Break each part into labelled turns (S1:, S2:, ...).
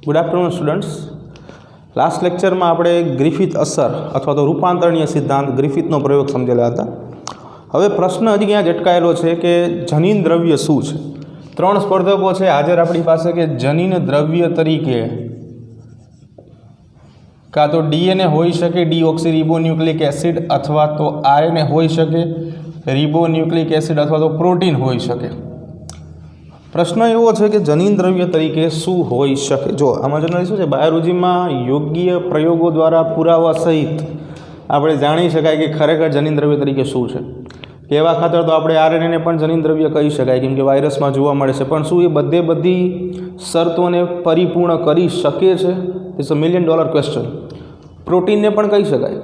S1: Good afternoon students. Last lecture में આપણે Griffith અસર અથવા તો રૂપાંતરણીય સિદ્ધાંત ગ્રિફિથનો પ્રયોગ સમજેલા હતા। હવે પ્રશ્ન હજી ક્યાં અટકાયેલો છે કે જનીન દ્રવ્ય શું છે। ત્રણ સ્પર્ધકો છે હાજર આપણી પાસે કે જનીન દ્રવ્ય તરીકે કાં તો ડીએનએ હોઈ શકે, ડીઓક્સી રિબોન્યુક્લિક એસિડ, અથવા તો આરએનએ હોઈ શકે, રિબોન્યુક્લિક એસિડ, અથવા તો પ્રોટીન હોઈ શકે। प्रश्न एवो है कि जनीन द्रव्य तरीके शू होई शके। जो आमां जनरली शुं छे बायोलॉजी में योग्य प्रयोगों द्वारा पुरावा सहित आपणे जाणी शकाय कि खरेखर जनीन द्रव्य तरीके शू छे। केवा खातर तो आपणे आरएनए ने पण जनीन द्रव्य कही शकाय केम के वायरस में जोवा मळे छे, पण शुं ए बधी शर्तोने परिपूर्ण करी शके छे? It's a $1 million question. Protein ने पण कही शकाय,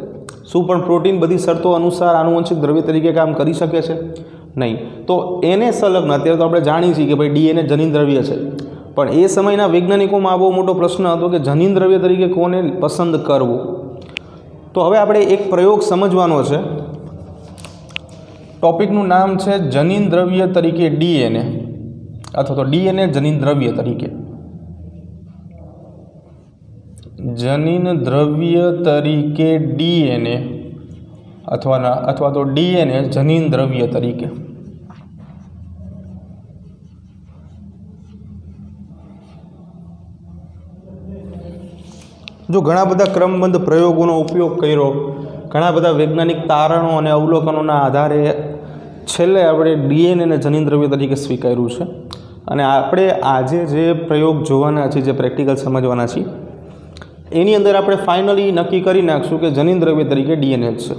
S1: शुं पण प्रोटीन बधी शर्तों अनुसार आनुवंशिक द्रव्य तरीके काम करी शके छे? नहीं। तो एने संलग्न अत्यारे तो आपणे जाणीए छीए कि भाई डीएनए जनीन द्रव्य है, पण ए समयना वैज्ञानिकोमां आ बहु मोटो प्रश्न हतो कि जनीन द्रव्य तरीके कोने पसंद करवुं। तो हवे आपणे एक प्रयोग समजवानो छे। टॉपिकनुं नाम छे जनीन द्रव्य तरीके डीएनए अथवा तो डीएनए जनीन द्रव्य तरीके। जनीन द्रव्य तरीके डीएनए अथवा तो डीएनए जनीन द्रव्य तरीके। जो घणा बधा क्रमबद्ध प्रयोगों उपयोग कर्यो, घणा बधा वैज्ञानिक तारणों और अवलोकनों आधारे छेल्ले आपणे डीएनए ने जनीन द्रव्य तरीके स्वीकार्युं छे। अने आपणे आजे जे प्रयोग जोवाना छे, जे प्रेक्टिकल समझवाना छे, एनी अंदर आपणे फाइनली नक्की करी नाखशुं कि जनीन द्रव्य तरीके डीएनए छे।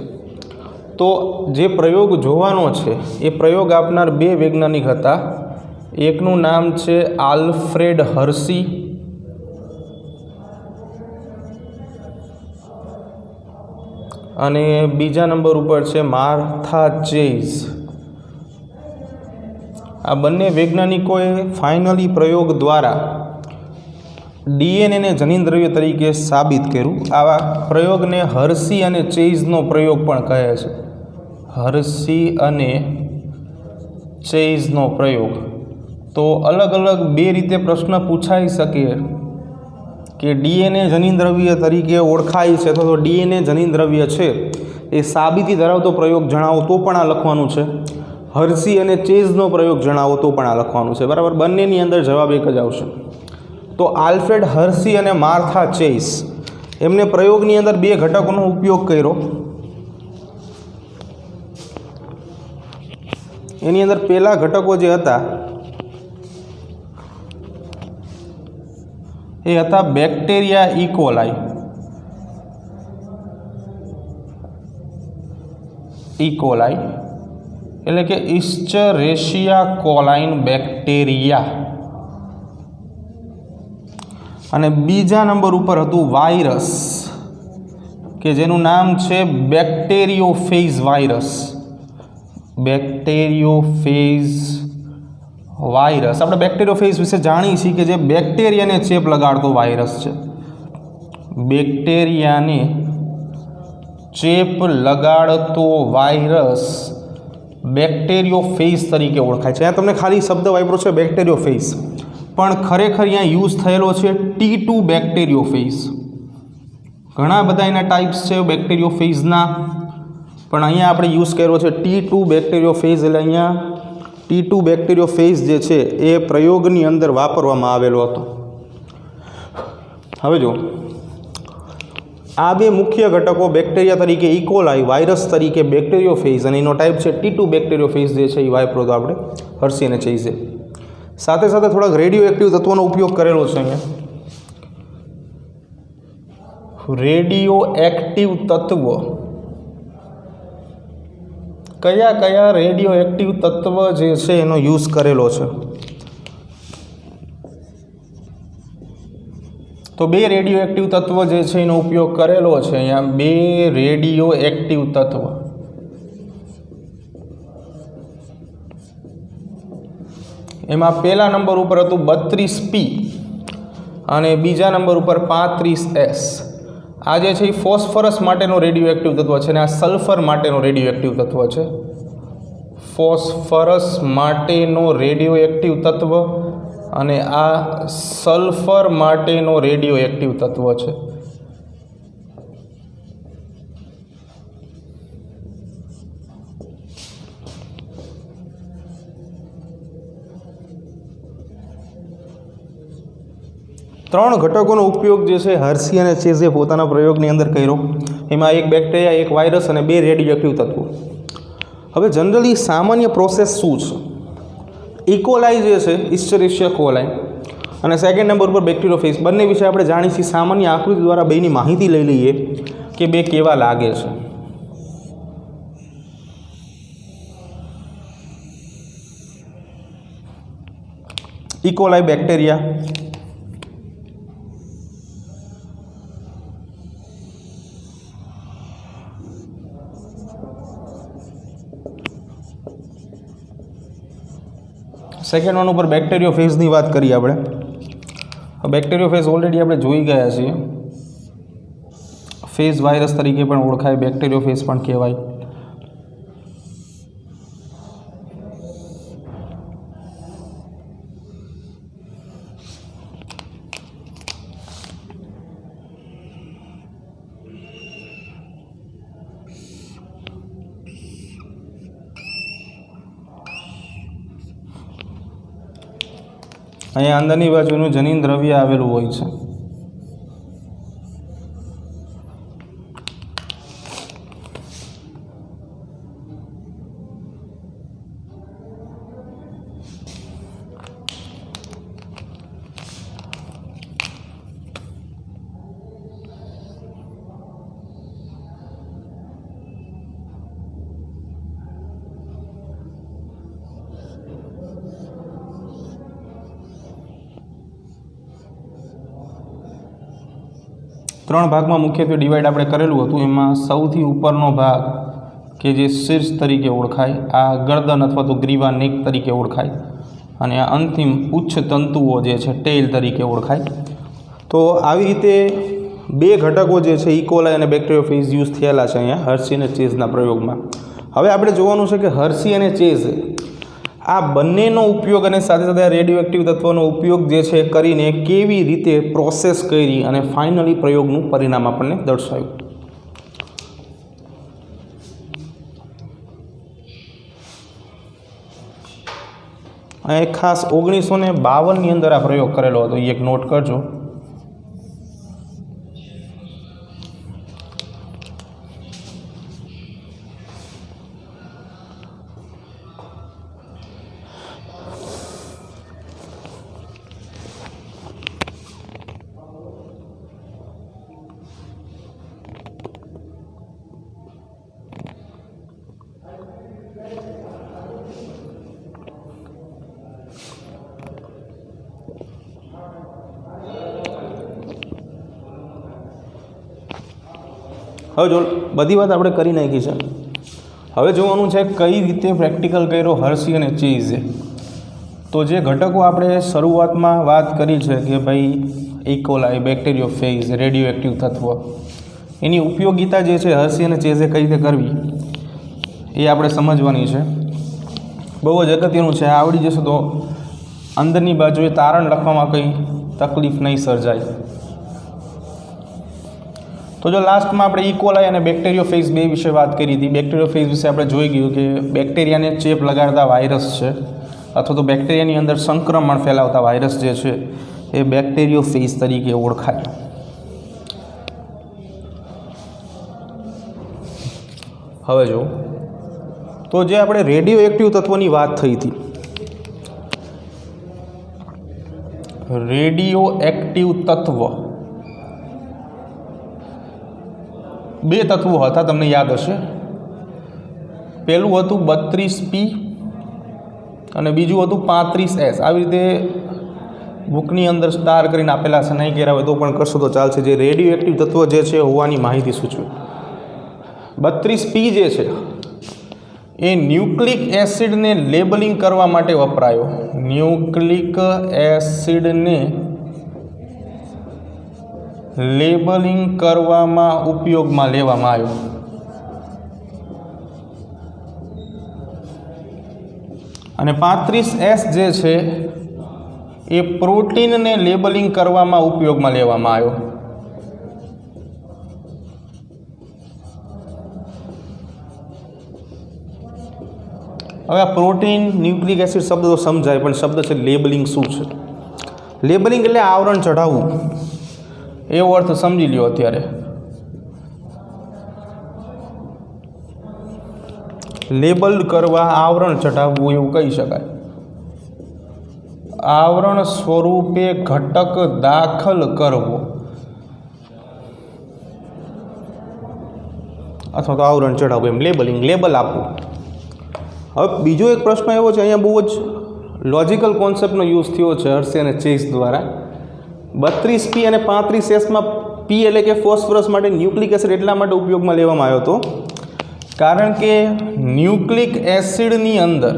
S1: तो जे प्रयोग जोवानो छे ए प्रयोग आपनार बे वैज्ञानिक हता। एकनुं नाम छे आल्फ्रेड हर्शी अने बीजा नंबर पर छे मार्था चेज। आ बंने वैज्ञानिकोए फाइनली प्रयोग द्वारा डीएनए ने जनीन द्रव्य तरीके साबित कर्युं। आवा प्रयोग ने हर्शी अने चेजनो प्रयोग पण कहे छे। हर्शी अने चेजनो प्रयोग। तो अलग अलग बे रीते प्रश्न पूछाई सके कि डीएनए जनीन द्रव्य तरीके ओळखाय छे तो डीएनए जनीन द्रव्य छे ए साबिती धरावतो प्रयोग जणावो तो पण आ लखवानुं छे। हर्शी अने चेजनो प्रयोग जणावो तो पण आ लखवानुं छे। बराबर, बंनेनी अंदर जवाब एक ज आवशे। तो आल्फ्रेड हर्शी अने मार्था चेज एमने प्रयोगनी अंदर बे घटकोनो उपयोग कर्यो। एनी अंदर पहला घटको जे हता ए हता बेक्टेरिया इकोलाई। इकोलाई एटले के इस्चरेशिया कोलाइन बेक्टेरिया। अने बीजा नंबर पर हतुं वायरस के जेनुं नाम छे बेक्टेरियोफेज वायरस। बेक्टेरियोफेज वायरस આપણે બેક્ટેરિયોફેજ વિશે જાણીએ છીએ કે જે બેક્ટેરિયાને ચેપ લગાડતો વાયરસ છે। બેક્ટેરિયાને ચેપ લગાડતો વાયરસ બેક્ટેરિયોફેજ તરીકે ઓળખાય છે। અહીંયા તમને ખાલી શબ્દ વાપર્યો છે બેક્ટેરિયોફેજ, પણ ખરેખર અહીંયા યુઝ થયેલો છે T2 બેક્ટેરિયોફેજ। ઘણા બધા એના ટાઈપ્સ છે બેક્ટેરિયોફેજના, પણ અહીંયા આપણે યુઝ કર્યો છે T2 બેક્ટેરિયોફેજ। એટલે અહીંયા T2 બેક્ટેરિયોફેજ જે છે એ પ્રયોગની અંદર વાપરવામાં આવેલો હતો। હવે જો આ બે મુખ્ય ઘટકો બેક્ટેરિયા તરીકે ઇકોલાઈ, વાયરસ તરીકે બેક્ટેરિયોફેજ, અને એનો ટાઈપ છે T2 બેક્ટેરિયોફેજ જે છે એ વાપરો તો આપણે હર્શી અને ચેઝે। સાથે સાથે થોડાક રેડિયો એક્ટિવ તત્વોનો ઉપયોગ કરેલો છે અહીંયા। રેડિયો એક્ટિવ તત્વ કયા કયા રેડિયો એક્ટિવ તત્વ જે છે એનો યુઝ કરેલો છે? તો બે રેડિયો એક્ટિવ તત્વ જે છે એનો ઉપયોગ કરેલો છે અહીંયા। બે રેડિયો એક્ટિવ તત્વ, એમાં પહેલા નંબર ઉપર હતું 32P અને બીજા નંબર ઉપર 35S। आ जे छे फॉस्फरस माटेनो रेडियो एक्टिव तत्व है, आ सल्फर माटेनो रेडियो एक्टिव तत्व है। फॉस्फरस माटेनो रेडियो एक्टिव तत्व અને આ સલ્ફર માટેનો રેડિયો એક્ટિવ તત્વ છે. ત્રણ ઘટકોનો ઉપયોગ જે છે હર્શી અને ચેઝે પોતાના પ્રયોગની અંદર કર્યો. એમાં એક બેક્ટેરિયા, એક વાયરસ અને 2 રેડિયો એક્ટિવ તત્વો. હવે જનરલી સામાન્ય પ્રોસેસ શું છે? ઇકોલાઈ જે છે, ઇસ્ચેરિશિયા કોલાઈ, અને સેકન્ડ નંબર પર બેક્ટેરિયોફેજ. બંને વિશે આપણે જાણીશું. સામાન્ય આકૃતિ દ્વારા બેની માહિતી લઈ લઈએ કે બે કેવા લાગે છે. ઇકોલાઈ બેક્ટેરિયા, સેકન્ડ વન ઉપર બેક્ટેરિયોફેજની વાત કરીએ આપણે. બેક્ટેરિયોફેજ ઓલરેડી આપણે જોઈ ગયા છીએ. ફેજ વાયરસ તરીકે પણ ઓળખાય, બેક્ટેરિયોફેજ પણ કહેવાય. અહીંયા અંદરની બાજુનું જનીન દ્રવ્ય આવેલું હોય છે. ત્રણ ભાગમાં મુખ્યત્વે ડિવાઈડ આપણે કરેલું હતું. એમાં સૌથી ઉપરનો ભાગ કે જે શીર્ષ તરીકે ઓળખાય, આ ગરદન અથવા તો ગ્રીવા નેક તરીકે ઓળખાય, અને આ અંતિમ ઉચ્ચ તંતુઓ જે છે ટેલ તરીકે ઓળખાય. તો આવી રીતે 2 ઘટકો જે છે ઇકોલાઈ અને બેક્ટેરિયોફેજ યુઝ થયેલા છે અહીંયા હર્શી અને ચેઝના પ્રયોગમાં. હવે આપણે જોવાનું છે કે હર્શી અને ચેઝ આ બંનેનો ઉપયોગ અને સાથે સાથે રેડિયો એક્ટિવ તત્વોનો ઉપયોગ જે છે કરીને કેવી રીતે પ્રોસેસ કરી અને ફાઇનલી પ્રયોગનું પરિણામ આપણને દર્શાવ્યું. અહીં ખાસ 1952ની અંદર આ પ્રયોગ કરેલો હતો, એ એક નોટ કરજો. હવે જો બધી વાત આપણે કરી નાખી છે. હવે જોવાનું છે કઈ રીતે પ્રેક્ટિકલ કર્યો હર્શી અને ચેઝે. તો જે ઘટકો આપણે શરૂઆતમાં વાત કરી છે કે ભાઈ ઇકોલાઈ, બેક્ટેરિયોફેજ, રેડિયો એક્ટિવ તત્વ, એની ઉપયોગિતા જે છે હર્શી અને ચેઝે કઈ રીતે કરવી એ આપણે સમજવાની છે. બહુ જ અગત્યનું છે. આવડી જશે તો અંદરની બાજુએ તારણ લખવામાં કંઈ તકલીફ નહીં સર્જાય. તો જો લાસ્ટમાં આપણે ઇકોલાઈ અને બેક્ટેરિયોફેજ 2 વિશે વાત કરી હતી. બેક્ટેરિયોફેજ વિશે આપણે જોઈ ગયું કે બેક્ટેરિયાને ચેપ લગાડતા વાયરસ છે, અથવા તો બેક્ટેરિયાની અંદર સંક્રમણ ફેલાવતા વાયરસ જે છે એ બેક્ટેરિયોફેજ તરીકે ઓળખાય. હવે જો તો જે આપણે રેડિયો એક્ટિવ તત્વોની વાત થઈ હતી, રેડિયો એક્ટિવ તત્વ 2 તત્વો હતા, તમને યાદ હશે. પહેલું હતું 32P અને બીજું હતું 35S. આવી રીતે બુકની અંદર સ્ટાર કરીને આપેલા છે, નહીં કર્યા હોય તો પણ કરશો તો ચાલશે. જે રેડિયો એક્ટિવ તત્વ જે છે હોવાની માહિતી સૂચવે. 32P જે છે એ ન્યુક્લિક એસિડને લેબલિંગ કરવા માટે વપરાયો. ન્યુક્લિક એસિડને લેબલિંગ કરવામાં ઉપયોગમાં લેવામાં આવ્યો. અને 35S જે છે એ પ્રોટીનને લેબલિંગ કરવામાં ઉપયોગમાં લેવામાં આવ્યો. હવે આ પ્રોટીન ન્યુક્લિક એસિડ શબ્દ તો સમજાય, પણ શબ્દ છે લેબલિંગ શું છે? લેબલિંગ એટલે આવરણ ચઢાવવું, એવો અર્થ સમજી લ્યો. અત્યારે લેબલ્ડ કરવા, આવરણ ચઢાવવું એવું કહી શકાય. આવરણ સ્વરૂપે ઘટક દાખલ કરવો અથવા તો આવરણ ચઢાવવું, એમ લેબલિંગ, લેબલ આપવું. હવે બીજો એક પ્રશ્ન એવો છે, અહીંયા બહુ જ લોજિકલ કોન્સેપ્ટનો યુઝ થયો છે હર્સી અને ચેઝ દ્વારા. 32P અને 35Sમાં P એટલે કે ફોસ્ફરસ માટે ન્યુક્લિક એસિડ એટલા માટે ઉપયોગમાં લેવામાં આવ્યો હતો કારણ કે ન્યુક્લિક એસિડની અંદર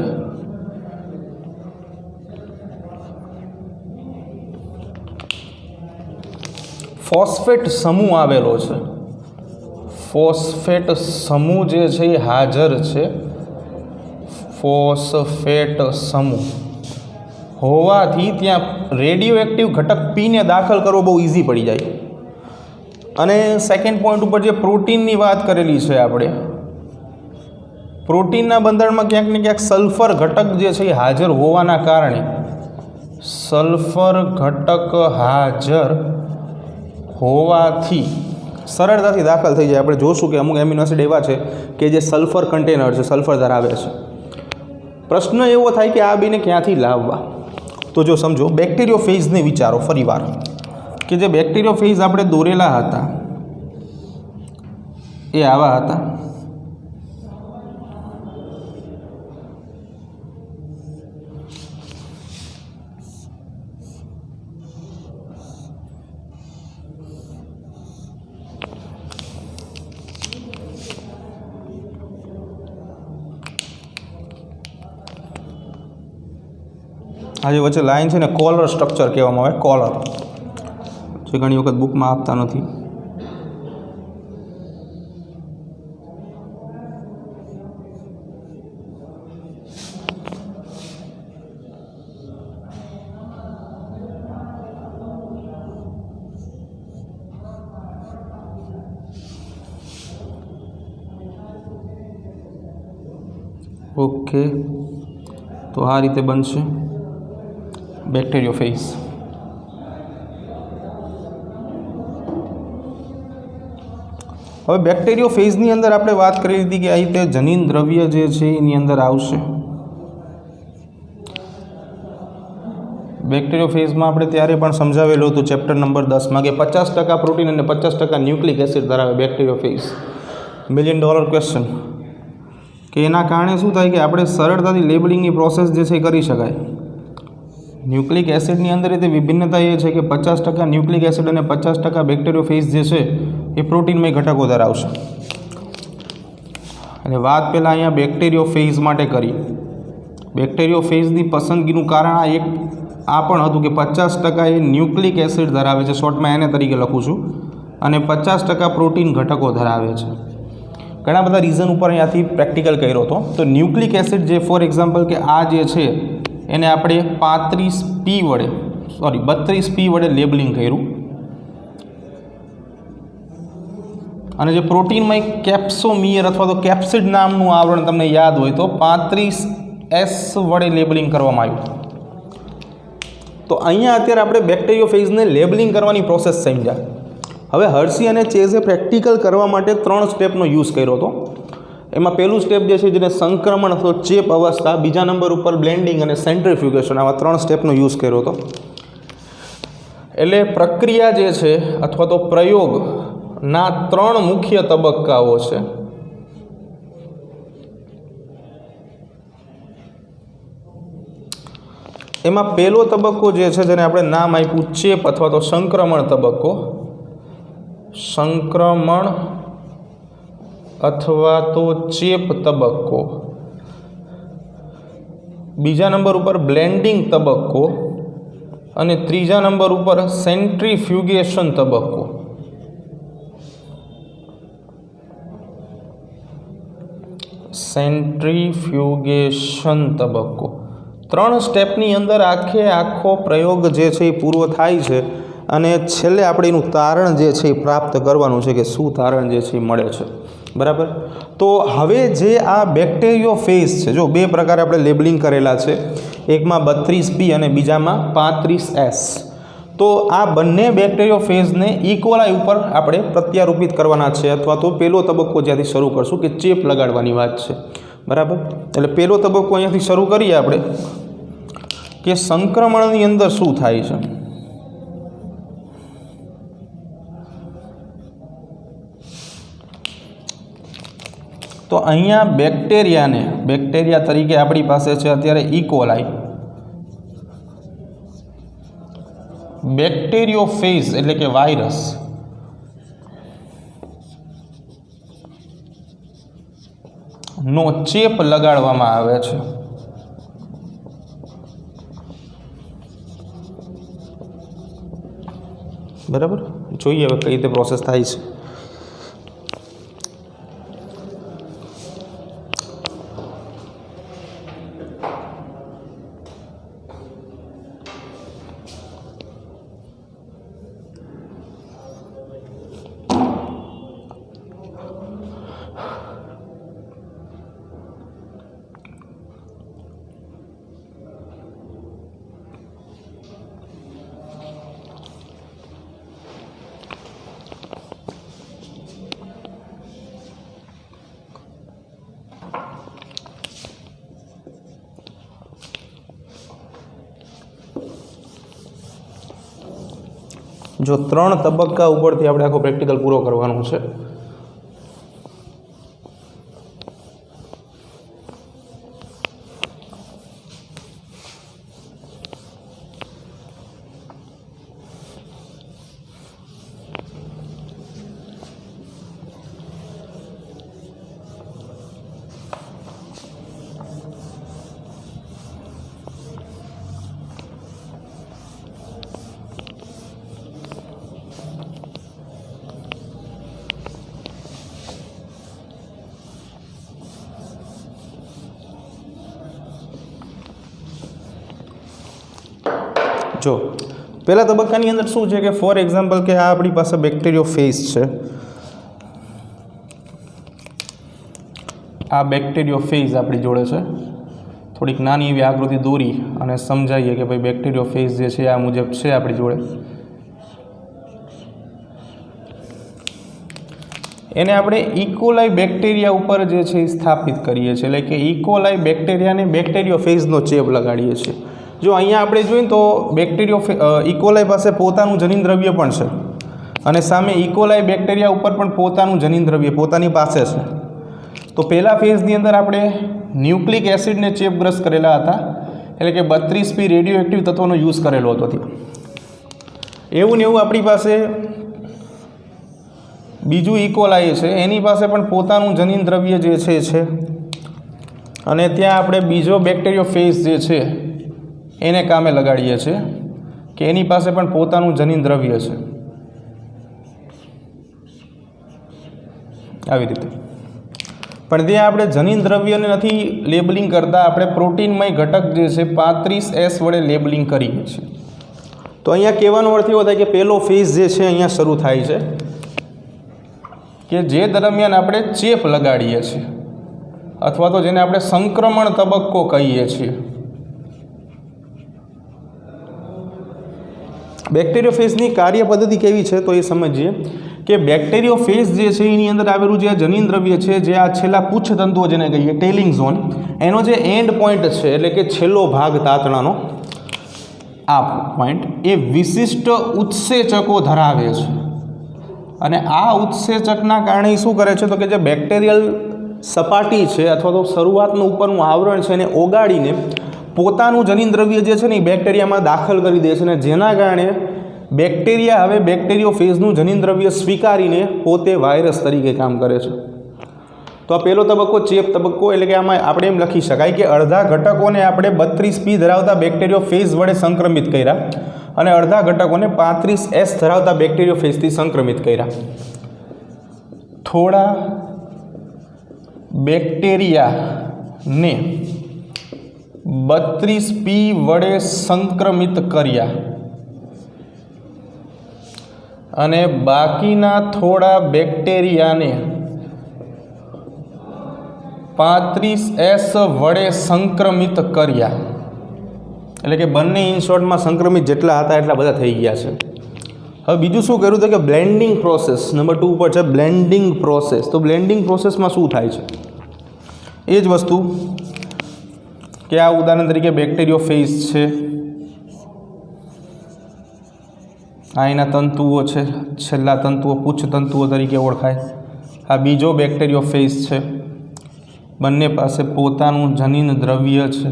S1: ફોસ્ફેટ સમૂહ આવેલો છે. ફોસ્ફેટ સમૂહ જે છે એ હાજર છે. ફોસ્ફેટ સમૂહ હોવાથી ત્યાં રેડિયો એક્ટિવ ઘટક પીને દાખલ કરવો બહુ ઇઝી પડી જાય. અને સેકન્ડ પોઈન્ટ ઉપર જે પ્રોટીનની વાત કરેલી છે આપણે, પ્રોટીનના બંધારણમાં ક્યાંક ને ક્યાંક સલ્ફર ઘટક જે છે એ હાજર હોવાના કારણે, સલ્ફર ઘટક હાજર હોવાથી સરળતાથી દાખલ થઈ જાય. આપણે જોશું કે અમુક એમિનો એસિડ એવા છે કે જે સલ્ફર કન્ટેનર છે, સલ્ફર ધરાવે છે. પ્રશ્ન એવો થાય કે આ બેને ક્યાંથી લાવવા? તો જો સમજો, બેક્ટેરિયોફેઝને વિચારો ફરીવાર, કે જે બેક્ટેરિયોફેઝ આપણે દોરેલા હતા એ આવા હતા. આ જે વચ્ચે લાઈન છે ને, કોલર સ્ટ્રક્ચર કહેવામાં આવે. કોલર જે ઘણી વખત બુકમાં આપતા નથી. ઓકે, તો આ રીતે બનશે બેક્ટેરિયોફેઝ. હવે બેક્ટેરિયોફેઝની અંદર આપણે વાત કરી હતી કે આ રીતે જનીન દ્રવ્ય જે છે એની અંદર આવશે. બેક્ટેરિયોફેઝમાં આપણે ત્યારે પણ સમજાવેલું હતું ચેપ્ટર નંબર 10માં કે 50% પ્રોટીન અને 50% ન્યુક્લિક એસિડ ધરાવે બેક્ટેરિયોફેઝ. $1 મિલિયન ક્વેશ્ચન કે એના કારણે શું થાય કે આપણે સરળતાથી લેબલિંગની પ્રોસેસ જે છે એ કરી શકાય. ન્યુક્લિક એસિડની અંદર તે વિભિન્નતા એ છે કે 50% ન્યુક્લિક એસિડ અને 50% બેક્ટેરિયોફેઝ જે છે એ પ્રોટીનમય ઘટકો ધરાવશે. અને વાત પહેલાં અહીંયા બેક્ટેરિયોફેઝ માટે કરી. બેક્ટેરિયોફેઝની પસંદગીનું કારણ આ પણ હતું કે 50% એ ન્યુક્લિક એસિડ ધરાવે છે, શોર્ટમાં એને તરીકે લખું છું, અને 50% પ્રોટીન ઘટકો ધરાવે છે. ઘણા બધા રીઝન ઉપર અહીંયાથી પ્રેક્ટિકલ કર્યો હતો. તો ન્યુક્લિક એસિડ જે ફોર એક્ઝામ્પલ કે આ જે છે એને આપણે 32P વડે લેબલિંગ કર્યું. અને જે પ્રોટીનમાં એક કેપ્સોમિયર અથવા તો કેપ્સિડ નામનું આવરણ તમને યાદ હોય તો 35S વડે લેબલિંગ કરવામાં આવ્યું. તો અહીંયા અત્યારે આપણે બેક્ટેરિયોફેઝને લેબલિંગ કરવાની પ્રોસેસ સમજ્યા. હવે હર્સી અને ચેઝે પ્રેક્ટિકલ કરવા માટે 3 સ્ટેપનો યુઝ કર્યો હતો. એમાં પહેલું સ્ટેપ જે છે જેને સંક્રમણ અથવા ચેપ અવસ્થા, બીજા નંબર ઉપર બ્લેન્ડિંગ અને સેન્ટ્રીફ્યુગેશન, આવા 3 સ્ટેપનો યુઝ કર્યો હતો. એટલે પ્રક્રિયા જે છે અથવા તો પ્રયોગના 3 મુખ્ય તબક્કાઓ છે. એમાં પહેલો તબક્કો જે છે જેને આપણે નામ આપ્યું ચેપ અથવા તો સંક્રમણ તબક્કો. સંક્રમણ અથવા તો ચેપ તબક્કો. બીજા નંબર ઉપર બ્લેન્ડિંગ તબક્કો અને ત્રીજા નંબર ઉપર સેન્ટ્રીફ્યુગેશન તબક્કો. સેન્ટ્રીફ્યુગેશન તબક્કો 3 સ્ટેપની અંદર આખો પ્રયોગ જે છે એ પૂરો થાય છે અને છેલ્લે આપણે એનું તારણ જે છે એ પ્રાપ્ત કરવાનું છે કે શું તારણ જે છે એ મળે છે, બરાબર. તો હવે જે આ બેક્ટેરિયોફેઝ છે, જો બે પ્રકારે આપણે લેબલિંગ કરેલા છે, એકમાં 32P અને બીજામાં 35S. તો આ બંને બેક્ટેરિયોફેઝને ઇકોલાઈ ઉપર આપણે પ્રત્યારોપિત કરવાના છે, અથવા તો પહેલો તબક્કો જ્યાંથી શરૂ કરશું કે ચેપ લગાડવાની વાત છે, બરાબર. એટલે પહેલો તબક્કો અહીંયાથી શરૂ કરીએ આપણે કે સંક્રમણની અંદર શું થાય છે. તો અહીંયા બેક્ટેરિયા તરીકે આપણી પાસે છે અત્યારે ઇકોલાઈ. બેક્ટેરિયોફેઝ એટલે કે વાયરસ નો ચેપ લગાડવામાં આવે છે. બરાબર, જોઈએ હવે કઈ રીતે પ્રોસેસ થાય છે. જો 3 તબક્કા ઉપરથી આપણે આખો પ્રેક્ટિકલ પૂરો કરવાનો છે. જો પહેલા તબક્કાની અંદર શું છે કે ફોર એક્ઝામ્પલ કે આ આપણી પાસે બેક્ટેરિયોફેઝ છે. આ બેક્ટેરિયોફેઝ આપણી જોડે છે. થોડીક નાની એવી આકૃતિ દોરી અને સમજાવીએ કે ભાઈ બેક્ટેરિયોફેઝ જે છે આ મુજબ છે આપણી જોડે. એને આપણે ઇકોલાઈ બેક્ટેરિયા ઉપર જે છે એ સ્થાપિત કરીએ છીએ, એટલે કે ઇકોલાઈ બેક્ટેરિયાને બેક્ટેરિયોફેઝનો ચેપ લગાડીએ છીએ. જો અહીંયા આપણે જોઈએ તો ઇકોલાઈ પાસે પોતાનું જનીનદ્રવ્ય પણ છે અને સામે ઇકોલાઈ બેક્ટેરિયા ઉપર પણ પોતાનું જનીનદ્રવ્ય પોતાની પાસે છે. તો પહેલા ફેઝની અંદર આપણે ન્યુક્લિક એસિડને ચેપગ્રસ્ત કરેલા હતા, એટલે કે 32P રેડિયો એક્ટિવ તત્વનો યુઝ કરેલો હતો ત્યાં. એવું ને એવું આપણી પાસે બીજું ઇકોલાઈ છે, એની પાસે પણ પોતાનું જનીનદ્રવ્ય જે છે અને ત્યાં આપણે બીજો બેક્ટેરિયોફેઝ જે છે એને કામે લગાડીએ છીએ કે એની પાસે પણ પોતાનું જનીનદ્રવ્ય છે. આવી રીતે પણ ત્યાં આપણે જનીનદ્રવ્યને નથી લેબલિંગ કરતા, આપણે પ્રોટીનમય ઘટક જે છે 35S વડે લેબલિંગ કરીએ છીએ. તો અહીંયા કહેવાનો અર્થ એવો થાય કે પહેલો ફેઝ જે છે અહીંયા શરૂ થાય છે કે જે દરમિયાન આપણે ચેપ લગાડીએ છીએ, અથવા તો જેને આપણે સંક્રમણ તબક્કો કહીએ છીએ. બેક્ટેરિયોફેઝની કાર્ય પદ્ધતિ કેવી છે તો એ સમજીએ કે બેક્ટેરિયોફેઝ જે છે એની અંદર આવેલું જે જનીનદ્રવ્ય છે, જે આ છેલ્લા પુચ્છતંતુઓ જેને કહીએ ટેલિંગ ઝોન, એનો જે એન્ડ પોઈન્ટ છે એટલે કે છેલ્લો ભાગ તાતણાનો આ પોઈન્ટ એ વિશિષ્ટ ઉત્સેચકો ધરાવે છે. અને આ ઉત્સેચકના કારણે શું કરે છે તો કે જે બેક્ટેરિયલ સપાટી છે અથવા તો શરૂઆતનું ઉપરનું આવરણ છે એને ઓગાળીને પોતાનું જનીનદ્રવ્ય જે છે ને એ બેક્ટેરિયામાં દાખલ કરી દે છે, અને જેના કારણે બેક્ટેરિયા હવે બેક્ટેરિયોફેઝનું જનીનદ્રવ્ય સ્વીકારીને પોતે વાયરસ તરીકે કામ કરે છે. તો આ પહેલો તબક્કો ચેપ તબક્કો, એટલે કે આમાં આપણે એમ લખી શકાય કે અડધા ઘટકોને આપણે 32P ધરાવતા બેક્ટેરિયોફેઝ વડે સંક્રમિત કર્યા અને અડધા ઘટકોને 35S ધરાવતા બેક્ટેરિયોફેઝથી સંક્રમિત કર્યા. થોડા બેક્ટેરિયાને 32P વડે સંક્રમિત કર્યા અને બાકીના થોડા બેક્ટેરિયાને 35S વડે સંક્રમિત કર્યા. એટલે કે બંને ઇન શોર્ટમાં સંક્રમિત જેટલા હતા એટલા બધા થઈ ગયા છે. હવે બીજું શું કર્યું હતું કે બ્લેન્ડિંગ પ્રોસેસ નંબર 2 ઉપર છે બ્લેન્ડિંગ પ્રોસેસ. તો બ્લેન્ડિંગ પ્રોસેસમાં શું થાય છે એ જ વસ્તુ કે આ ઉદાહરણ તરીકે બેક્ટેરિયોફેજ છે, આ એના તંતુઓ છે, છેલ્લા તંતુઓ પુચ્છ તંતુઓ તરીકે ઓળખાય. આ બીજો બેક્ટેરિયોફેજ છે, બંને પાસે પોતાનું જનીન દ્રવ્ય છે.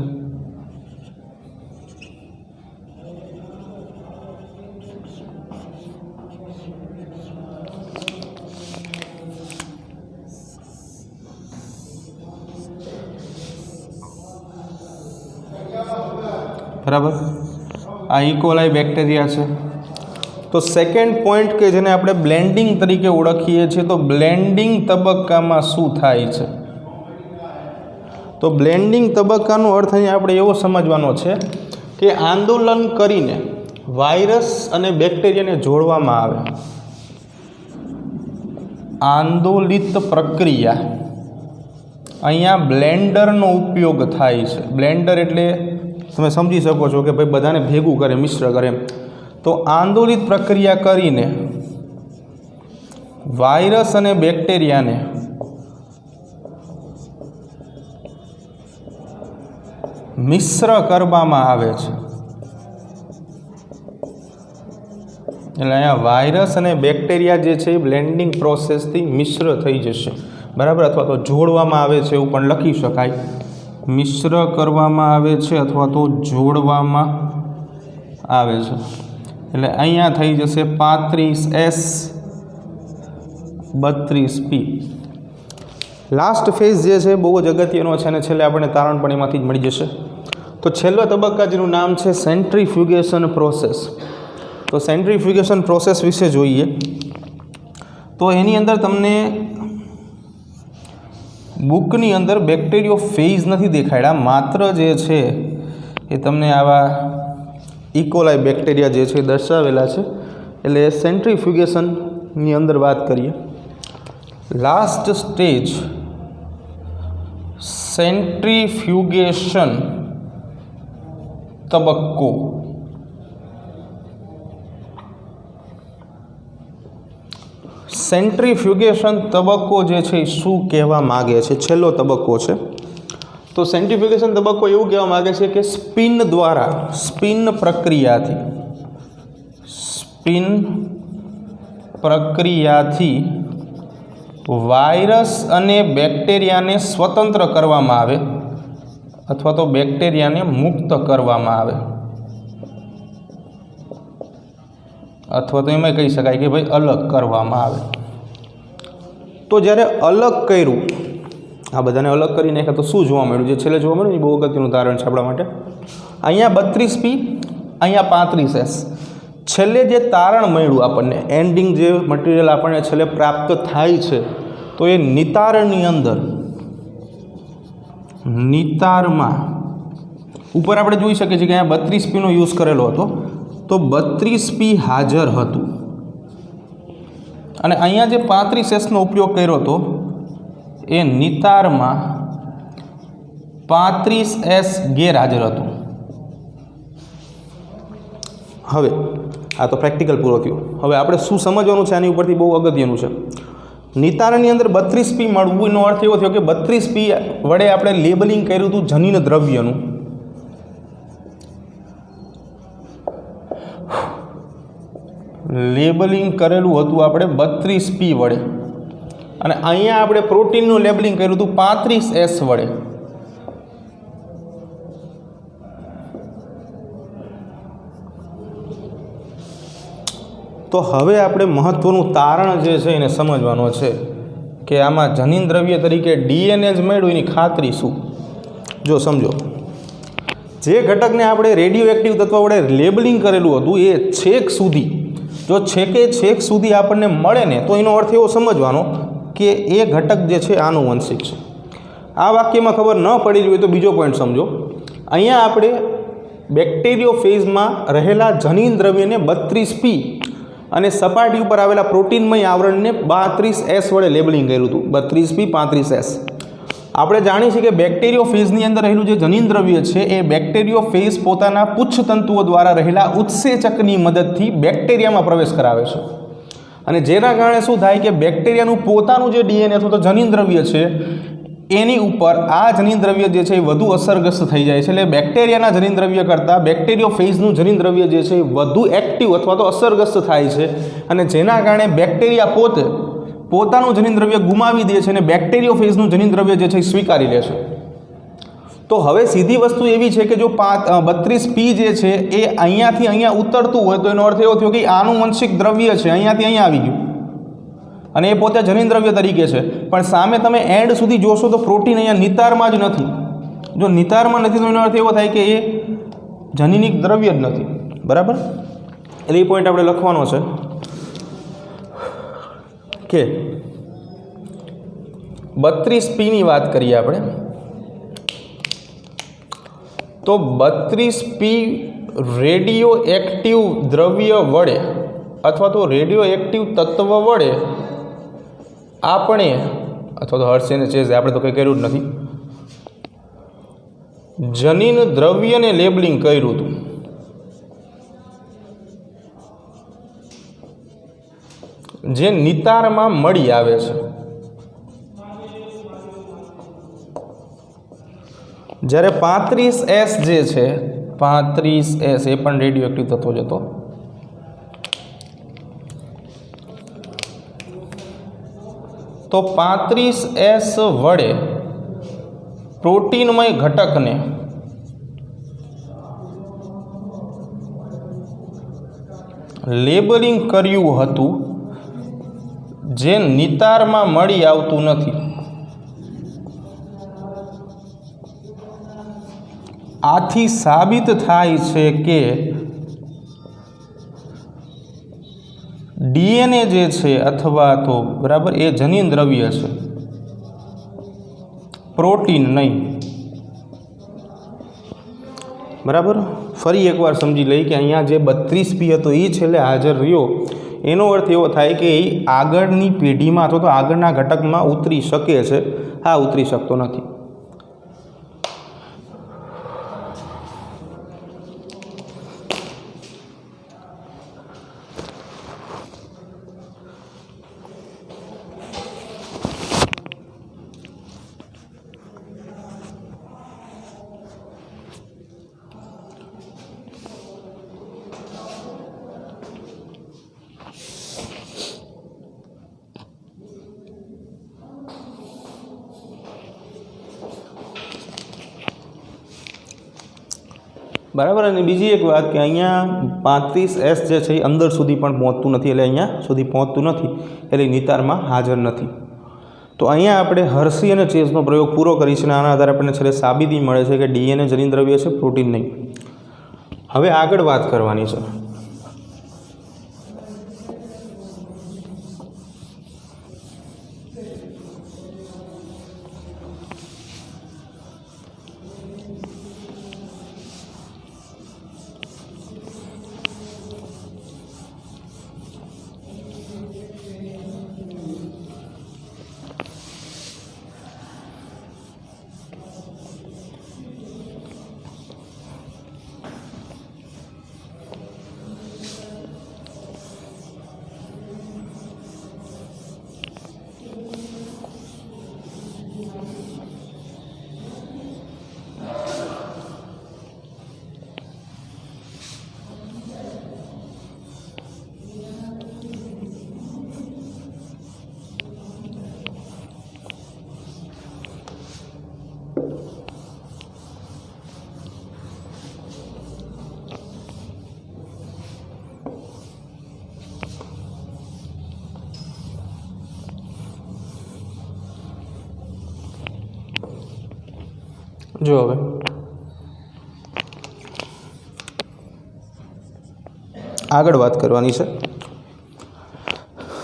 S1: બરાબર, આ ઇકોલાઈ બેક્ટેરિયા છે. તો સેકન્ડ પોઈન્ટ કે જેને આપણે બ્લેન્ડિંગ તરીકે ઓળખીએ છીએ, તો બ્લેન્ડિંગ તબક્કામાં શું થાય છે? તો બ્લેન્ડિંગ તબક્કાનો અર્થ અહીંયા આપણે એવો સમજવાનો છે કે આંદોલન કરીને વાયરસ અને બેક્ટેરિયાને જોડવામાં આવે. આંદોલિત પ્રક્રિયા, અહીંયા બ્લેન્ડરનો ઉપયોગ થાય છે. બ્લેન્ડર એટલે તમે સમજી શકો છો કે ભાઈ બધાને ભેગું કરે, મિશ્ર કરે. તો આંદોલિત પ્રક્રિયા કરીને વાયરસ અને બેક્ટેરિયાને મિશ્ર કરવામાં આવે છે. એટલે અહીંયા વાયરસ અને બેક્ટેરિયા જે છે એ બ્લેન્ડિંગ પ્રોસેસથી મિશ્ર થઈ જશે. બરાબર, અથવા તો જોડવામાં આવે છે એવું પણ લખી શકાય. મિશ્ર કરવામાં આવે છે અથવા તો જોડવામાં આવે છે. એટલે અહીંયા થઈ જશે 35S 32P. લાસ્ટ ફેઝ જે છે બહુ જ અગત્યનો છે અને છેલ્લે આપણને તારણ પણ એમાંથી જ મળી જશે. તો છેલ્લો તબક્કા જેનું નામ છે સેન્ટ્રીફ્યુગેશન પ્રોસેસ. તો સેન્ટ્રીફ્યુગેશન પ્રોસેસ વિશે જોઈએ તો એની અંદર તમને બુકની અંદર બેક્ટેરિયોફેજ નથી દેખાડ્યા, માત્ર જે છે એ તમને આવા ઇકોલાઈ બેક્ટેરિયા જે છે દર્શાવેલા છે. એટલે સેન્ટ્રીફ્યુગેશનની અંદર વાત કરીએ. લાસ્ટ સ્ટેજ સેન્ટ્રીફ્યુગેશન તબક્કો. સેન્ટ્રીફ્યુગેશન તબક્કો જે છે એ શું કહેવા માગે છે? છેલ્લો તબક્કો છે. તો સેન્ટ્રીફ્યુગેશન તબક્કો એવું કહેવા માગે છે કે સ્પિન દ્વારા, સ્પિન પ્રક્રિયાથી વાયરસ અને બેક્ટેરિયાને સ્વતંત્ર કરવામાં આવે અથવા તો બેક્ટેરિયાને મુક્ત કરવામાં આવે, અથવા તો એમાં કહી શકાય કે ભાઈ અલગ કરવામાં આવે. તો જ્યારે અલગ કર્યું, આ બધાને અલગ કરી નાખ્યા તો શું જોવા મળ્યું? જે છેલ્લે જોવા મળ્યું એ બહુ અગત્યનું તારણ છે આપણા માટે. અહીંયા 32P, અહીંયા 35S. છેલ્લે જે તારણ મળ્યું આપણને, એન્ડિંગ જે મટીરિયલ આપણને છેલ્લે પ્રાપ્ત થાય છે, તો એ નિતારની અંદર, નિતારમાં ઉપર આપણે જોઈ શકીએ છીએ કે અહીંયા 32Pનો યુઝ કરેલો હતો. તો 32P હાજર હતું અને અહીંયા જે 35Sનો ઉપયોગ કર્યો હતો એ નિતારમાં 35S ગેરહાજર હતું. હવે આ તો પ્રેક્ટિકલ પૂરો થયો. હવે આપણે શું સમજવાનું છે આની ઉપરથી બહુ અગત્યનું છે. નિતારની અંદર 32P મળવું એનો અર્થ એવો થયો કે 32P વડે આપણે લેબલિંગ કર્યું હતું જનીન દ્રવ્યનું. લેબલિંગ કરેલું હતું આપણે 32P વડે અને અહીંયા આપણે પ્રોટીનનું લેબલિંગ કર્યું હતું 35S વડે. તો હવે આપણે મહત્વનું તારણ જે છે એને સમજવાનો છે કે આમાં જનીન દ્રવ્ય તરીકે DNA જ મળ્યું એની ખાતરી શું? જો સમજો, જે ઘટકને આપણે રેડિયો એક્ટિવ તત્વ વડે લેબલિંગ કરેલું હતું એ છેક સુધી, જો છેક સુધી આપણને મળે ને તો એનો અર્થ એવો સમજવાનો કે એ ઘટક જે છે આનુવંશિક છે. આ વાક્યમાં ખબર ન પડી હોય તો બીજો પોઈન્ટ સમજો અહીંયા આપણે બેક્ટેરિયોફેઝમાં રહેલા જનીન દ્રવ્યને 32P અને સપાટી ઉપર આવેલા પ્રોટીનમય આવરણને 32S વડે લેબલિંગ કર્યું હતું. 32P 35S. આપણે જાણીએ છીએ કે બેક્ટેરિયોફેઝની અંદર રહેલું જે જનીન દ્રવ્ય છે એ બેક્ટેરિયોફેઝ પોતાના પુચ્છતંતુઓ દ્વારા રહેલા ઉત્સેચકની મદદથી બેક્ટેરિયામાં પ્રવેશ કરાવે છે અને જેના કારણે શું થાય કે બેક્ટેરિયાનું પોતાનું જે ડીએનએ અથવા તો જનીન દ્રવ્ય છે એની ઉપર આ જનીન દ્રવ્ય જે છે એ વધુ અસરગ્રસ્ત થઈ જાય છે. એટલે બેક્ટેરિયાના જનીન દ્રવ્ય કરતાં બેક્ટેરિયોફેઝનું જનીન દ્રવ્ય જે છે એ વધુ એક્ટિવ અથવા તો અસરગ્રસ્ત થાય છે અને જેના કારણે બેક્ટેરિયા પોતાનું જનીન દ્રવ્ય ગુમાવી દે છે અને બેક્ટેરિયોફેઝનું જનીન દ્રવ્ય જે છે એ સ્વીકારી લે છે. તો હવે સીધી વસ્તુ એવી છે કે જો 32P જે છે એ અહીંયાથી અહીંયા ઉતરતું હોય તો એનો અર્થ એવો થયો કે આનુવંશિક દ્રવ્ય છે અહીંયાથી અહીંયા આવી ગયું અને એ પોતે જનીન દ્રવ્ય તરીકે છે. પણ સામે તમે એન્ડ સુધી જોશો તો પ્રોટીન અહીંયા નિતારમાં જ નથી. જો નિતારમાં નથી તો એનો અર્થ એવો થાય કે એ જનીનિક દ્રવ્ય જ નથી. બરાબર? એટલે એ પોઈન્ટ આપણે લખવાનો છે કે 32P ની વાત કરીએ આપણે તો 32P રેડિયો એક્ટિવ દ્રવ્ય વડે અથવા તો રેડિયો એક્ટિવ તત્વ વડે આપણે અથવા તો હર્ષ અને ચેઝ આપણે તો કંઈ કર્યું જ નથી જનીન દ્રવ્યને લેબલિંગ કર્યું હતું. જે નિતારમાં મળી આવે છે. જ્યારે 35S જે છે 35S એ પણ રેડિયો એક્ટિવ તત્વ જ હતો. તો 35S વડે પ્રોટીનમય ઘટકને લેબલિંગ કર્યું હતું જે નિતારમાં મળી આવતું નથી. આથી સાબિત થાય છે કે ડીએનએ જે છે અથવા તો બરાબર એ જનીન દ્રવ્ય છે, પ્રોટીન નહીં. બરાબર? ફરી એકવાર સમજી લઈ કે અહીંયા જે 32P હતો એ છેલ્લે હાજર રહ્યો એનો અર્થ એવો થાય કે એ આગળની પેઢીમાં અથવા તો આગળના ઘટકમાં ઉતરી શકે છે. હા, ઉતરી શકતો નથી. બરાબર? અને બીજી એક વાત કે અહીંયા 35S જે છે એ અંદર સુધી પણ પહોંચતું નથી, એટલે અહીંયા સુધી પહોંચતું નથી એટલે નિતારમાં હાજર નથી. તો અહીંયા આપણે હર્ષી અને ચેઝનો પ્રયોગ પૂરો કરી છે અને આના આધારે આપણને છેલ્લે સાબિતી મળે છે કે ડીએનએ જનીન દ્રવ્ય છે, પ્રોટીન નહીં. હવે આગળ વાત કરવાની છે. જો હવે આગળ વાત કરવાની છે.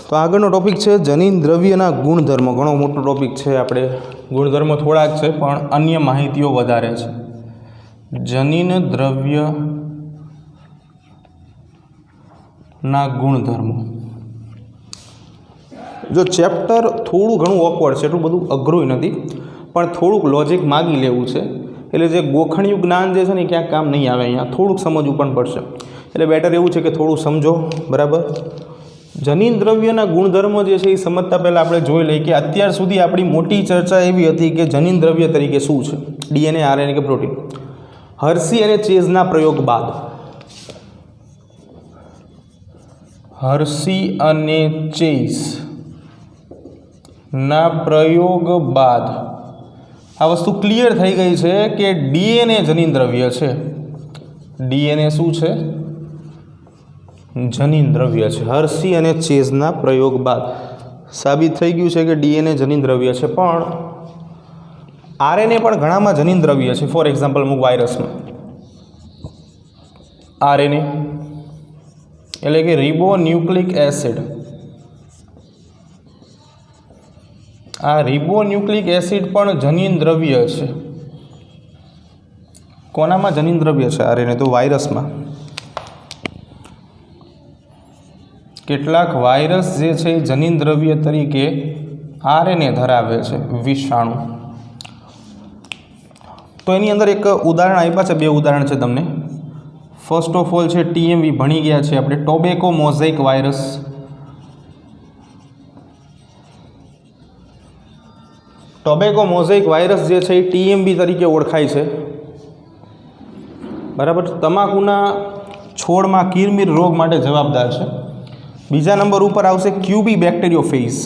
S1: તો આગળનો ટોપિક છે જનીન દ્રવ્યના ગુણધર્મો. ઘણો મોટો ટોપિક છે. આપણે ગુણધર્મો થોડા જ છે પણ અન્ય માહિતીઓ વધારે છે. જનીન દ્રવ્યના ગુણધર્મો. જો ચેપ્ટર થોડું ઘણું ઓકવર્ડ છે, એટલું બધું અઘરું નથી, પણ થોડુંક લોજિક માગી લેવું છે. એટલે જે ગોખણિયું જ્ઞાન જે છે ને ક્યાંક કામ નહીં આવે, અહીંયા થોડુંક સમજવું પણ પડશે. એટલે બેટર એવું છે કે થોડું સમજો, બરાબર. જનીન દ્રવ્યના ગુણધર્મો જે છે એ સમજતા પહેલાં આપણે જોઈ લઈએ કે અત્યાર સુધી આપણી મોટી ચર્ચા એવી હતી કે જનીન દ્રવ્ય તરીકે શું છે, ડીએનએ, આરએનએ કે પ્રોટીન. હર્સી અને ચેઝના પ્રયોગ બાદ, હર્સી અને ચેઝ ના પ્રયોગ બાદ આ વસ્તુ ક્લિયર થઈ ગઈ છે કે ડીએનએ જનીન દ્રવ્ય છે. ડીએનએ શું છે? જનીન દ્રવ્ય છે. હર્સી અને ચેઝના પ્રયોગ બાદ સાબિત થઈ ગયું છે કે ડીએનએ જનીન દ્રવ્ય છે. પણ આરએનએ પણ ઘણામાં જનીન દ્રવ્ય છે. ફોર એક્ઝામ્પલ અમુક વાયરસમાં આરએનએ એટલે કે રિબોન્યુક્લિક એસિડ. આ રિબોન્યુક્લિક એસિડ પણ જનીન દ્રવ્ય છે. કોનામાં જનીન દ્રવ્ય છે આરએનએ? તો વાયરસમાં. કેટલાક વાયરસ જે છે એ જનીન દ્રવ્ય તરીકે આરએનએ ધરાવે છે, વિષાણુ. તો એની અંદર એક ઉદાહરણ આપ્યા છે, બે ઉદાહરણ છે તમને. ફર્સ્ટ ઓફ ઓલ છે ટીએમવી, ભણી ગયા છે આપણે, tobacco mosaic virus. Tobacco mosaic virus જે છે એ ટીએમવી તરીકે ઓળખાય છે, બરાબર. તમાકુના છોડમાં કિરમિર રોગ માટે જવાબદાર છે. બીજા નંબર ઉપર આવશે ક્યુબી બેક્ટેરિયોફેઝ.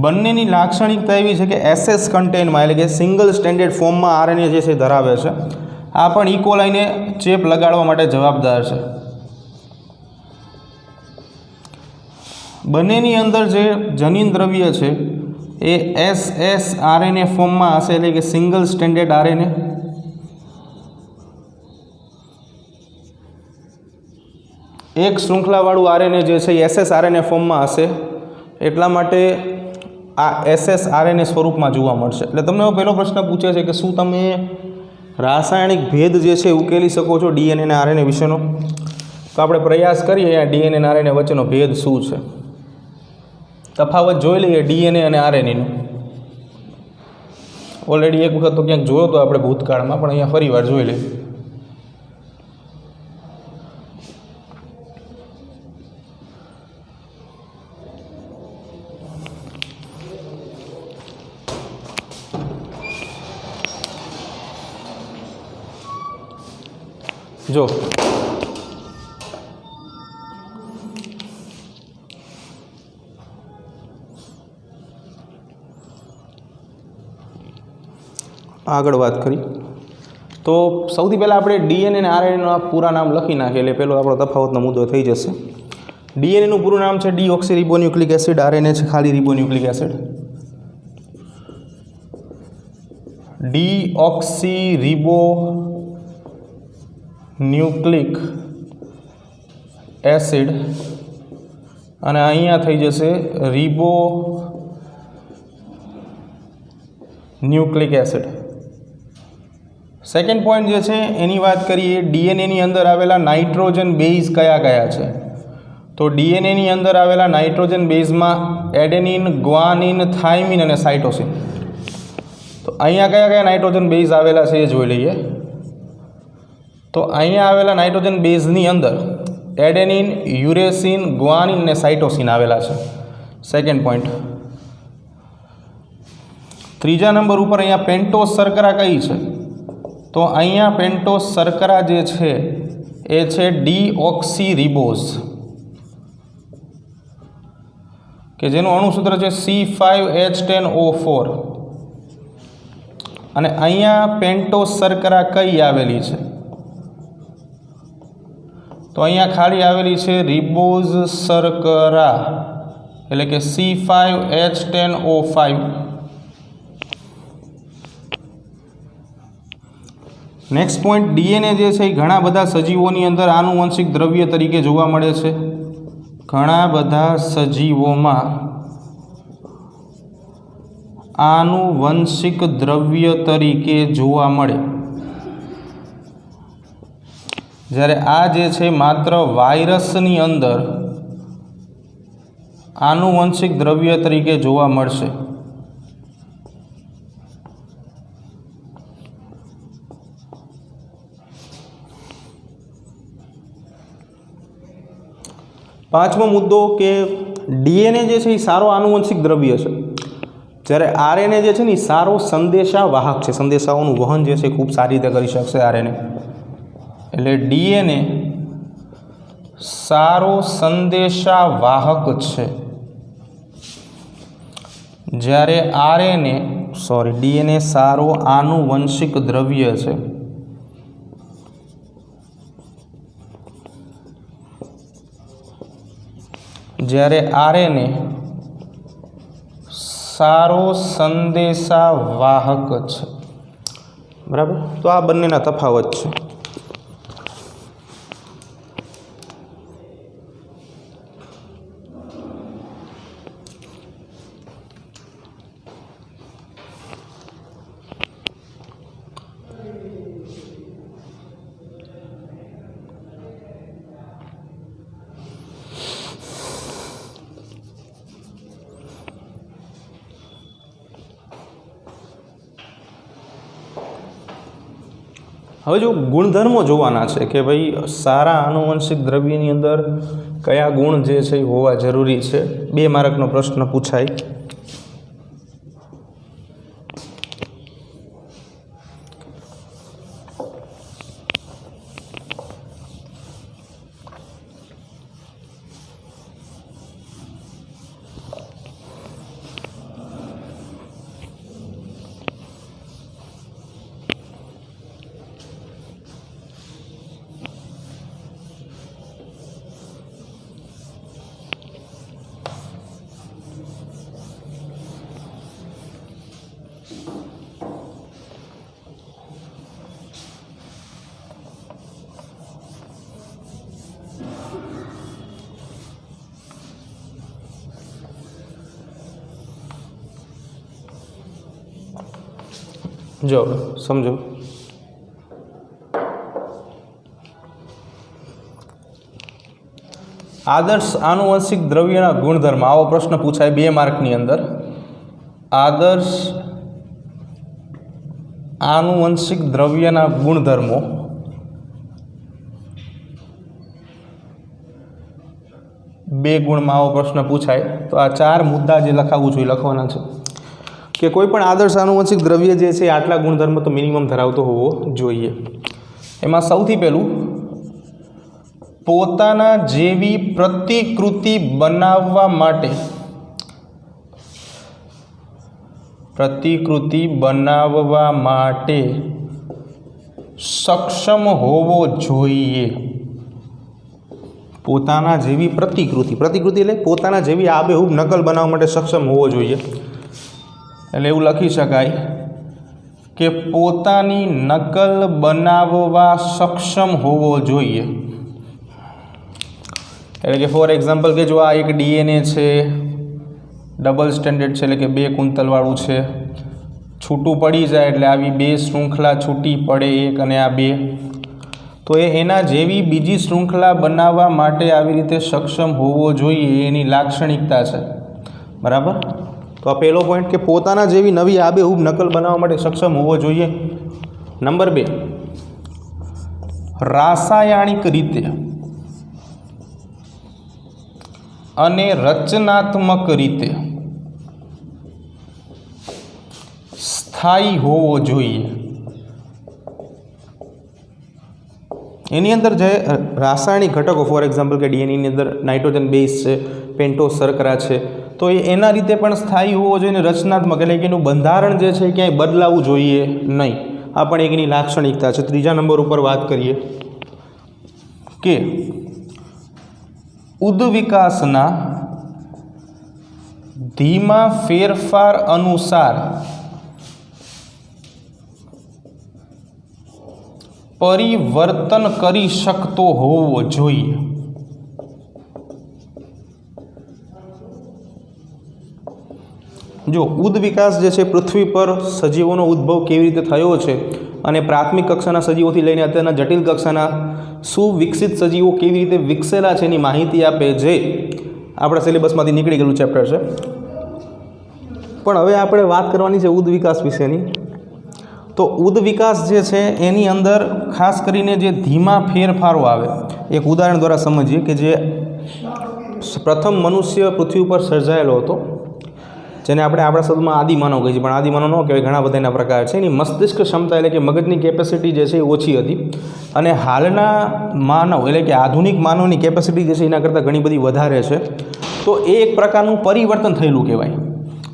S1: બંનેની લાક્ષણિકતા એવી છે કે એસએસ કન્ટેનમાં એટલે કે સિંગલ સ્ટેન્ડર્ડ ફોર્મમાં આરએનએ જે છે ધરાવે છે. આ પણ ઇકોલાઈને ચેપ લગાડવા માટે જવાબદાર છે. બંનેની અંદર જે જનીન દ્રવ્ય છે એ એસએસ આરએનએ ફોર્મમાં હશે, એટલે કે સિંગલ સ્ટેન્ડર્ડ આરએનએ. એક શૃંખલાવાળું આરએનએ જે છે એ એસએસ આરએનએ ફોર્મમાં હશે, એટલા માટે આ એસએસ આરએનએ સ્વરૂપમાં જોવા મળશે. એટલે તમને પહેલો પ્રશ્ન પૂછે છે કે શું તમે રાસાયણિક ભેદ જે છે ઉકેલી શકો છો ડીએનએ અને આરએનએ વિશેનો? તો આપણે પ્રયાસ કરીએ અહીંયા ડીએનએ અને આરએનએ વચ્ચેનો ભેદ શું છે, તફાવત જોઈ લઈએ ડીએનએ અને આરએનએનો. ઓલરેડી એક વખત તો ક્યાંક જોયો તો આપણે ભૂતકાળમાં, પણ અહીંયા ફરી વાર જોઈ લઈએ. જો આગળ વાત કરી તો સૌથી પહેલાં આપણે ડીએનએ અને આરએનએના પૂરા નામ લખી નાખીએ, એટલે પહેલો આપણો તફાવતનો મુદ્દો થઈ જશે. ડીએનએનું પૂરું નામ છે ડીઓક્સી રિબોન્યુક્લિક એસિડ. આરએનએ છે ખાલી ribonucleic acid. Deoxy ribonucleic acid અને અહીંયા થઈ જશે રિબોન્યુક્લિક એસિડ. સેકન્ડ પોઈન્ટ જે છે એની વાત કરીએ, ડીએનએની અંદર આવેલા નાઇટ્રોજન બેઝ કયા કયા છે? તો ડીએનએની અંદર આવેલા નાઇટ્રોજન બેઝમાં એડેનિન, ગ્વાનિન, થાઇમિન અને સાઇટોસિન. તો અહીંયા કયા કયા નાઇટ્રોજન બેઝ આવેલા છે એ જોઈ લઈએ. તો અહીંયા આવેલા નાઇટ્રોજન બેઝની અંદર એડેનિન, યુરેસિન, ગ્વાનિન અને સાઇટોસિન આવેલા છે. Second point. ત્રીજા નંબર ઉપર અહીંયા પેન્ટોસ શર્કરા કઈ છે? તો અહીંયા પેન્ટોસ શર્કરા જે છે એ છે ડીઓક્સી રિબોઝ, કે જેનું અણુસૂત્ર છે C5H10O4. અને અહીંયા પેન્ટોસ શર્કરા કઈ આવેલી છે? તો અહીંયા ખાલી આવેલી છે રિબોઝ શર્કરા, એટલે કે C5H10O5. નેક્સ્ટ પોઈન્ટ, ડીએનએ જે છે એ ઘણા બધા સજીવોની અંદર આનુવંશિક દ્રવ્ય તરીકે જોવા મળે છે. ઘણા બધા સજીવોમાં आनुवंशिक द्रव्य तरीके जोवा मळे। જ્યારે આ જે છે માત્ર વાયરસની અંદર આનુવંશિક દ્રવ્ય તરીકે જોવા મળશે। પાંચમો મુદ્દો કે ડીએનએ જે છે એ સારો આનુવંશિક દ્રવ્ય છે, જ્યારે આરએનએ જે છે ને એ સારો સંદેશાવાહક છે, સંદેશાઓનું વહન જે છે ખૂબ સારી રીતે કરી શકશે આરએનએ। એટલે ડીએનએ સારો સંદેશાવાહક છે, જ્યારે ડીએનએ સારો આનુવંશિક દ્રવ્ય છે। જ્યારે આરએનએ સારો સંદેશાવાહક છે। બરાબર, તો આ બંનેના તફાવત છે। હવે જો ગુણધર્મો જોવાના છે કે ભાઈ સારા આનુવંશિક દ્રવ્યની અંદર કયા ગુણ જે છે એ હોવા જરૂરી છે। 2 માર્કનો પ્રશ્ન પૂછાય। જો સમજો, આદર્શ આનુવંશિક દ્રવ્યના ગુણધર્મ, આવો પ્રશ્ન પૂછાય 2 માર્કની અંદર। આદર્શ આનુવંશિક દ્રવ્યના ગુણધર્મો બે ગુણમાં આવો પ્રશ્ન પૂછાય તો આ 4 મુદ્દા જે લખાવું છું એ લખવાના છે કે કોઈ પણ આદર્શ આનુવંશિક દ્રવ્ય જે છે આટલા ગુણધર્મ તો મિનિમમ ધરાવતો હોવો જોઈએ। એમાં સૌથી પહેલું, પોતાના જેવી પ્રતિકૃતિ બનાવવા માટે સક્ષમ હોવો જોઈએ। પોતાના જેવી પ્રતિકૃતિ એટલે પોતાના જેવી આબેહૂબ નકલ બનાવવા માટે સક્ષમ હોવો જોઈએ। એટલે એવું લખી શકાય કે પોતાની નકલ બનાવવા સક્ષમ હોવો જોઈએ। એટલે કે ફોર એક્ઝામ્પલ કે જો આ એક ડીએનએ છે, ડબલ સ્ટેન્ડર્ડ છે, એટલે કે 2 કુંતલવાળું છે, છૂટું પડી જાય એટલે આવી 2 શૃંખલા છૂટી પડે, 1 અને આ 2, તો એના જેવી બીજી શૃંખલા બનાવવા માટે આવી રીતે સક્ષમ હોવો જોઈએ, એની લાક્ષણિકતા છે। બરાબર, તો આ પહેલો પોઈન્ટ કે પોતાના જેવી નવી આબેહૂબ નકલ બનાવવા માટે સક્ષમ હોવો જોઈએ। નંબર 2, રાસાયણિક રીતે અને રચનાત્મક રીતે સ્થાયી હોવો જોઈએ। એની અંદર જે રાસાયણિક ઘટકો, ફોર એક્ઝામ્પલ કે ડીએનએની અંદર નાઇટ્રોજન બેઝ છે, પેન્ટોઝ શર્કરા છે, તો એના રીતે પણ સ્થાયી હોવો જોઈએ, અને રચનાત્મક એટલે કે એનું બંધારણ જે છે ક્યાંય બદલાવવું જોઈએ નહીં। આ પણ એક એની લાક્ષણિકતા છે। 3જા નંબર ઉપર વાત કરીએ કે ઉદ્વિકાસના ધીમા ફેરફાર અનુસાર પરિવર્તન કરી શકતો હોવો જોઈએ। જો ઉદ્વિકાસ જે છે પૃથ્વી પર સજીવોનો ઉદ્ભવ કેવી રીતે થયો છે અને પ્રાથમિક કક્ષાના સજીવોથી લઈને અત્યારના જટિલ કક્ષાના સુવિકસિત સજીવો કેવી રીતે વિકસેલા છે એની માહિતી આપે, જે આપણા સિલેબસમાંથી નીકળી ગયેલું ચેપ્ટર છે. પણ હવે આપણે વાત કરવાની છે ઉદ્વિકાસ વિશેની. તો ઉદ્વિકાસ જે છે એની અંદર ખાસ કરીને જે ધીમા ફેરફારો આવે, એક ઉદાહરણ દ્વારા સમજીએ કે જે પ્રથમ મનુષ્ય પૃથ્વી ઉપર સર્જાયેલો હતો, જેને આપણે આપણા શબ્દમાં આદિમાનવ કહીએ છીએ, પણ આદિમાનવ ન કહેવાય, ઘણા બધા એના પ્રકાર છે. એની મસ્તિષ્ક ક્ષમતા એટલે કે મગજની કેપેસિટી જે છે એ ઓછી હતી, અને હાલના માનવ એટલે કે આધુનિક માનવની કેપેસિટી જે છે એના કરતાં ઘણી બધી વધારે છે. તો એ એક પ્રકારનું પરિવર્તન થયેલું કહેવાય.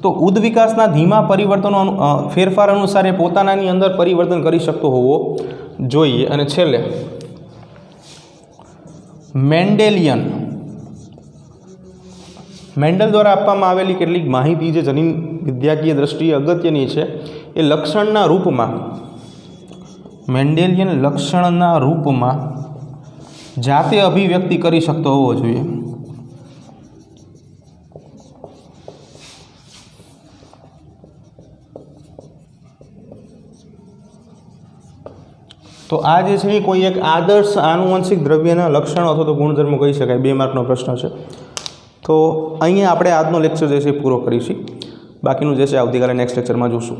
S1: તો ઉદ્વિકાસના ધીમા પરિવર્તનો ફેરફાર અનુસાર એ પોતાનાની અંદર પરિવર્તન કરી શકતો હોવો જોઈએ. અને છેલ્લે મેન્ડલ દ્વારા આપવામાં આવેલી કેટલીક માહિતી જે જનીન વિદ્યાકીય દ્રષ્ટિએ અગત્યની છે, એ લક્ષણના રૂપમાં, મેન્ડેલિયન લક્ષણના રૂપમાં જાતે અભિવ્યક્તિ કરી શકતો હોવો જોઈએ. તો આ જે છે એ કોઈ એક આદર્શ આનુવંશિક દ્રવ્યના લક્ષણો અથવા તો ગુણધર્મો કહી શકાય. 2 માર્કનો પ્રશ્ન છે. તો અહીંયા આપણે આજનો લેક્ચર જે છે એ પૂરો કરીશું. બાકીનું જે છે આવતીકાલે નેક્સ્ટ લેક્ચરમાં જોશું.